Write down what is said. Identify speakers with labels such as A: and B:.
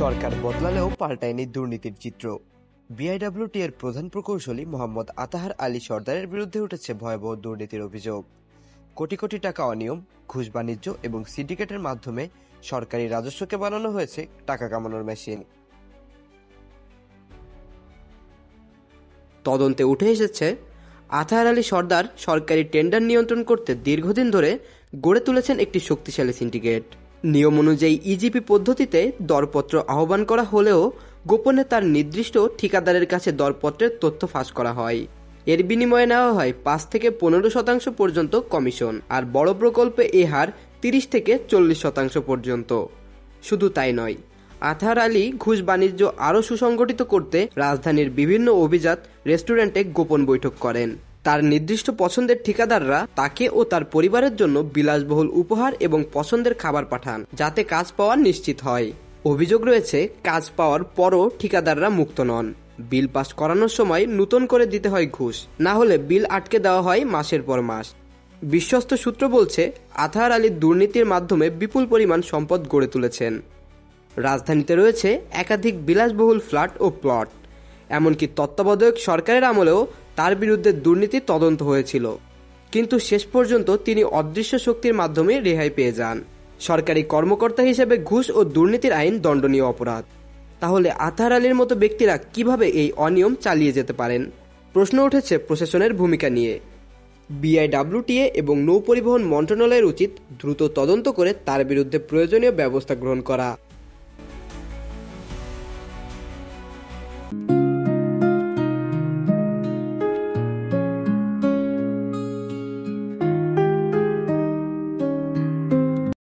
A: সরকার বদলালেও পাল্টায়নি দুর্নীতির চিত্র। বিআইডব্লিউটি এর প্রধান প্রকৌশলী মোহাম্মদ আতাহার আলী সর্দারের বিরুদ্ধে উঠেছে ভয়াবহ দুর্নীতির অভিযোগ। কোটি কোটি টাকা অনিয়ম, ঘুষ বাণিজ্য এবং সিন্ডিকেটের মাধ্যমে সরকারি রাজস্বকে বানানো হয়েছে টাকা কামানোর মেশিন।
B: তদন্তে উঠে এসেছে আতাহার আলী সর্দার সরকারি টেন্ডার নিয়ন্ত্রণ করতে দীর্ঘদিন ধরে গড়ে তুলেছেন একটি শক্তিশালী সিন্ডিকেট। নিয়ম অনুযায়ী ইজিপি পদ্ধতিতে দরপত্র আহ্বান করা হলেও গোপনে তার নির্দিষ্ট ঠিকাদারের কাছে দরপত্রের তথ্য ফাঁস করা হয়। এর বিনিময়ে নেওয়া হয় 5 থেকে 15% পর্যন্ত কমিশন, আর বড় প্রকল্পে এ হার 30 থেকে 40% পর্যন্ত। শুধু তাই নয়, আতাহার আলী ঘুষ বাণিজ্য আরও সুসংগঠিত করতে রাজধানীর বিভিন্ন অভিজাত রেস্টুরেন্টে গোপন বৈঠক করেন। তার নির্দিষ্ট পছন্দের ঠিকাদাররা তাকে ও তার পরিবারের জন্য বিলাসবহুল উপহার এবং পছন্দের খাবার পাঠান, যাতে কাজ পাওয়া নিশ্চিত হয়। অভিযোগ রয়েছে, কাজ পাওয়ার পরও ঠিকাদাররা মুক্ত নন। বিল পাস করানোর সময় নতুন করে দিতে হয় ঘুষ, না হলে বিল আটকে দেওয়া হয় মাসের পর মাস। বিশ্বস্ত সূত্র বলছে, আতাহার আলী দুর্নীতির মাধ্যমে বিপুল পরিমাণ সম্পদ গড়ে তুলেছেন। রাজধানীতে রয়েছে একাধিক বিলাসবহুল ফ্ল্যাট ও প্লট। এমনকি তত্ত্বাবধায়ক সরকারের আমলেও তার বিরুদ্ধে দুর্নীতির তদন্ত হয়েছিল, কিন্তু শেষ পর্যন্ত তিনি অদৃশ্য শক্তির মাধ্যমে রেহাই পেয়ে যান। সরকারি কর্মকর্তা হিসেবে ঘুষ ও দুর্নীতির আইন দণ্ডনীয় অপরাধ। তাহলে আতাহার আলীর মতো ব্যক্তিরা কিভাবে এই অনিয়ম চালিয়ে যেতে পারেন? প্রশ্ন উঠেছে প্রশাসনের ভূমিকা নিয়ে। বিআইডব্লিউটিএ এবং নৌ পরিবহন মন্ত্রণালয়ের উচিত দ্রুত তদন্ত করে তার বিরুদ্ধে প্রয়োজনীয় ব্যবস্থা গ্রহণ করা।